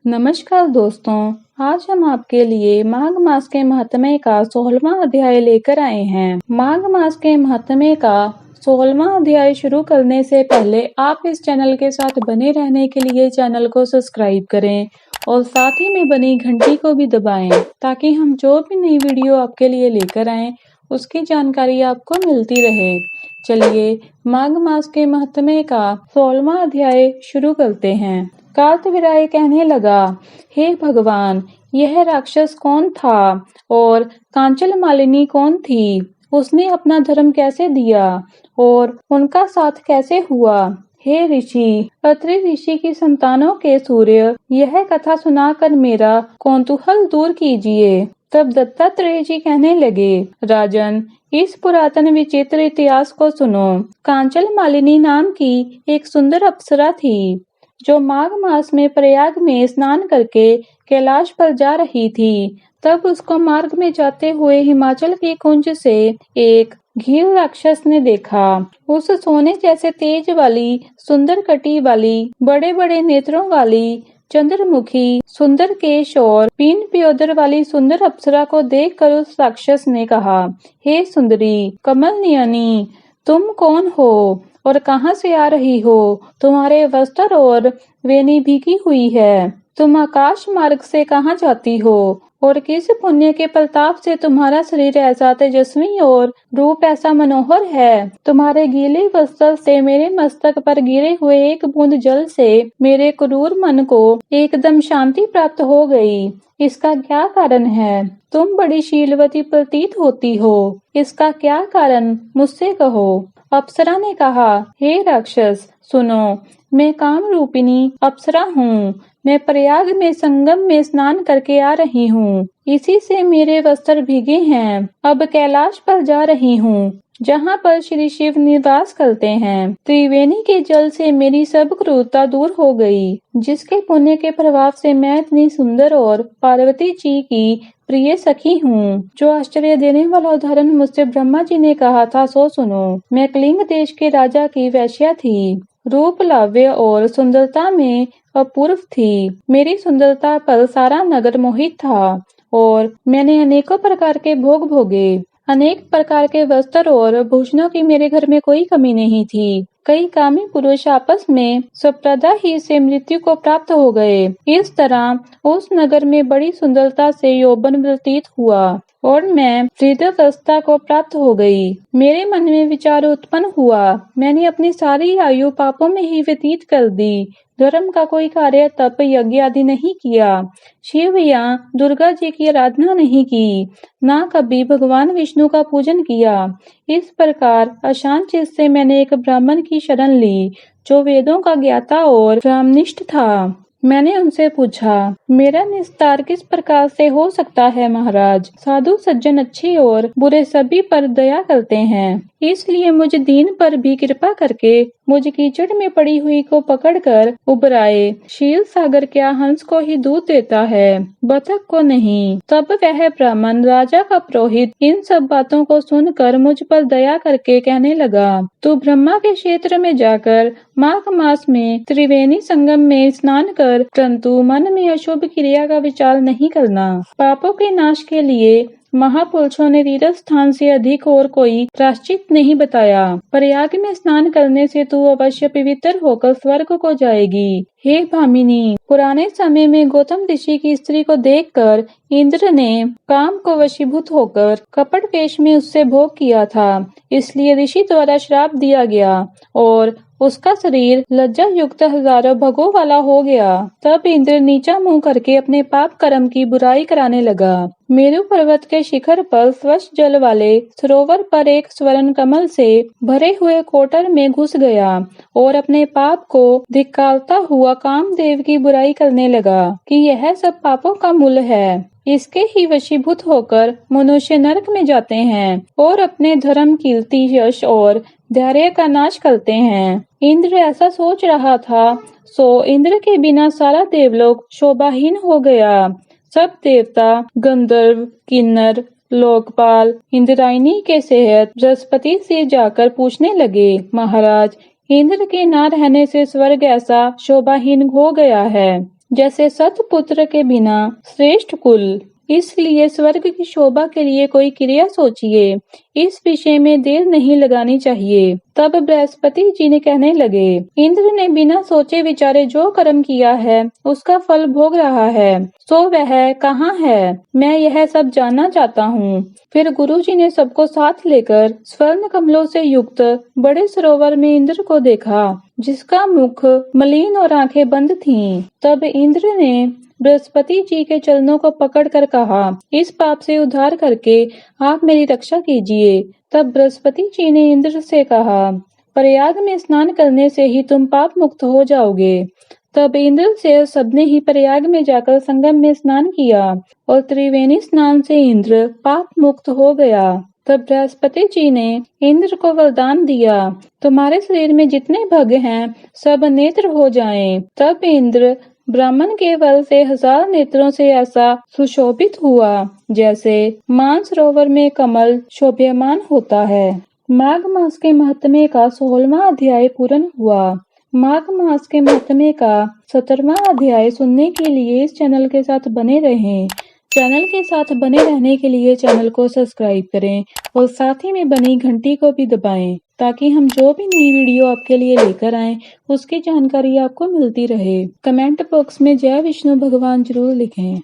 नमस्कार दोस्तों, आज हम आपके लिए माघ मास के महात्म्य का 16वां अध्याय लेकर आए हैं। माघ मास के महात्म्य का 16वां अध्याय शुरू करने से पहले आप इस चैनल के साथ बने रहने के लिए चैनल को सब्सक्राइब करें और साथ ही में बनी घंटी को भी दबाएं ताकि हम जो भी नई वीडियो आपके लिए लेकर आएं उसकी जानकारी आपको मिलती रहे। चलिए माघ मास के महात्म्य का 16वां अध्याय शुरू करते हैं। कार्तवीर्य कहने लगा, हे भगवान, यह राक्षस कौन था और कांचल मालिनी कौन थी? उसने अपना धर्म कैसे दिया और उनका साथ कैसे हुआ? हे ऋषि, अत्रि ऋषि की संतानों के सूर्य, यह कथा सुनाकर मेरा कौतूहल दूर कीजिए। तब दत्तात्रेय जी कहने लगे, राजन, इस पुरातन विचित्र इतिहास को सुनो। कांचल मालिनी नाम की एक सुंदर अप्सरा थी जो माघ मास में प्रयाग में स्नान करके कैलाश पर जा रही थी। तब उसको मार्ग में जाते हुए हिमाचल की कुंज से एक घील राक्षस ने देखा। उस सोने जैसे तेज वाली, सुंदर कटी वाली, बड़े बड़े नेत्रों वाली, चंद्रमुखी, सुंदर केश और पीन पियोदर वाली सुंदर अप्सरा को देखकर उस राक्षस ने कहा, हे सुंदरी, कमल नयनी, तुम कौन हो और कहाँ से आ रही हो? तुम्हारे वस्त्र और वेणी भीगी हुई है। तुम आकाश मार्ग से कहाँ जाती हो और किस पुण्य के प्रताप से तुम्हारा शरीर ऐसा तेजस्वी और रूप ऐसा मनोहर है? तुम्हारे गीले वस्त्र से मेरे मस्तक पर गिरे हुए एक बूंद जल से मेरे क्रूर मन को एकदम शांति प्राप्त हो गई। इसका क्या कारण है? तुम बड़ी शीलवती प्रतीत होती हो। इसका क्या कारण? मुझसे कहो। अप्सरा ने कहा, हे राक्षस, सुनो, मैं काम रूपिणी अप्सरा हूँ। मैं प्रयाग में संगम में स्नान करके आ रही हूँ। इसी से मेरे वस्त्र भीगे हैं। अब कैलाश पर जा रही हूँ, जहाँ पर श्री शिव निवास करते हैं। त्रिवेणी के जल से मेरी सब क्रूरता दूर हो गई, जिसके पुण्य के प्रभाव से मैं इतनी सुंदर और पार्वती जी की प्रिय सखी हूँ। जो आश्चर्य देने वाला उदाहरण मुझसे ब्रह्मा जी ने कहा था सो सुनो। मैं कलिंग देश के राजा की वैश्या थी। रूप, लाव्य और सुंदरता में अपूर्व थी। मेरी सुंदरता पर सारा नगर मोहित था और मैंने अनेकों प्रकार के भोग भोगे। अनेक प्रकार के वस्त्र और भूषणों की मेरे घर में कोई कमी नहीं थी। कई कामी पुरुष आपस में संप्रदा ही से मृत्यु को प्राप्त हो गए। इस तरह उस नगर में बड़ी सुंदरता से यौवन व्यतीत हुआ और मैं वृद्धावस्था को प्राप्त हो गई। मेरे मन में विचार उत्पन्न हुआ, मैंने अपनी सारी आयु पापों में ही व्यतीत कर दी। धर्म का कोई कार्य, तप, यज्ञ आदि नहीं किया। शिव या दुर्गा जी की आराधना नहीं की, ना कभी भगवान विष्णु का पूजन किया। इस प्रकार अशांत चित्त से मैंने एक ब्राह्मण की शरण ली, जो वेदों का ज्ञाता और ब्रह्मनिष्ठ था। मैंने उनसे पूछा, मेरा निस्तार किस प्रकार से हो सकता है महाराज? साधु सज्जन अच्छे और बुरे सभी पर दया करते हैं, इसलिए मुझ दीन पर भी कृपा करके मुझ कीचड़ में पड़ी हुई को पकड़कर उबराए। शील सागर क्या हंस को ही दूध देता है, बतख को नहीं। तब वह ब्राह्मण, राजा का पुरोहित, इन सब बातों को सुनकर मुझ पर दया करके कहने लगा, तू ब्रह्मा के क्षेत्र में जाकर माघ मास में त्रिवेणी संगम में स्नान कर, परंतु मन में अशुभ क्रिया का विचार नहीं करना। पापों के नाश के लिए महापुरुषों ने तीर्थ स्थान से अधिक और कोई प्रायश्चित नहीं बताया। प्रयाग में स्नान करने से तू अवश्य पवित्र होकर स्वर्ग को जाएगी। हे भामिनी, पुराने समय में गौतम ऋषि की स्त्री को देखकर इंद्र ने काम को वशीभूत होकर कपट वेश में उससे भोग किया था, इसलिए ऋषि द्वारा श्राप दिया गया और उसका शरीर लज्जा युक्त हजारों भगों वाला हो गया। तब इंद्र नीचा मुंह करके अपने पाप कर्म की बुराई कराने लगा। मेरु पर्वत के शिखर पर स्वच्छ जल वाले सरोवर पर एक स्वर्ण कमल से भरे हुए कोटर में घुस गया और अपने पाप को धिक्कारता हुआ कामदेव की बुराई करने लगा कि यह सब पापों का मूल है। इसके ही वशीभूत होकर मनुष्य नरक में जाते हैं और अपने धर्म, कीर्ति, यश और धैर्य का नाश करते हैं। इंद्र ऐसा सोच रहा था, सो इंद्र के बिना सारा देवलोक शोभाहीन हो गया। सब देवता, गंधर्व, किन्नर, लोकपाल इंद्रायणी के सेहत बृहस्पति से जाकर पूछने लगे, महाराज, इंद्र के ना रहने से स्वर्ग ऐसा शोभाहीन हो गया है। जैसे सतपुत्र के बिना श्रेष्ठ कुल। इसलिए स्वर्ग की शोभा के लिए कोई क्रिया सोचिए, इस विषय में देर नहीं लगानी चाहिए। तब बृहस्पति जी ने कहने लगे, इंद्र ने बिना सोचे विचारे जो कर्म किया है उसका फल भोग रहा है, सो वह कहाँ है? मैं यह सब जानना चाहता हूँ। फिर गुरु जी ने सबको साथ लेकर स्वर्ण कमलों से युक्त बड़े सरोवर में इंद्र को देखा, जिसका मुख मलिन और आंखें बंद थीं। तब इंद्र ने बृहस्पति जी के चरणों को पकड़कर कहा, इस पाप से उद्धार करके आप मेरी रक्षा कीजिए। तब बृहस्पति जी ने इंद्र से कहा, प्रयाग में स्नान करने से ही तुम पाप मुक्त हो जाओगे। तब इंद्र से सबने ही प्रयाग में जाकर संगम में स्नान किया और त्रिवेणी स्नान से इंद्र पाप मुक्त हो गया। तब बृहस्पति जी ने इंद्र को वरदान दिया, तुम्हारे शरीर में जितने भग हैं सब नेत्र हो जाएं। तब इंद्र ब्राह्मण के बल से 1000 नेत्रों से ऐसा सुशोभित हुआ, जैसे मानसरोवर में कमल शोभ्यमान होता है। माघ मास के महात्म्य का 16वां अध्याय पूर्ण हुआ। माघ मास के महात्म्य का 17वां अध्याय सुनने के लिए इस चैनल के साथ बने रहें। चैनल के साथ बने रहने के लिए चैनल को सब्सक्राइब करें और साथ ही में बनी घंटी को भी दबाएं, ताकि हम जो भी नई वीडियो आपके लिए लेकर आएं उसकी जानकारी आपको मिलती रहे। कमेंट बॉक्स में जय विष्णु भगवान जरूर लिखें।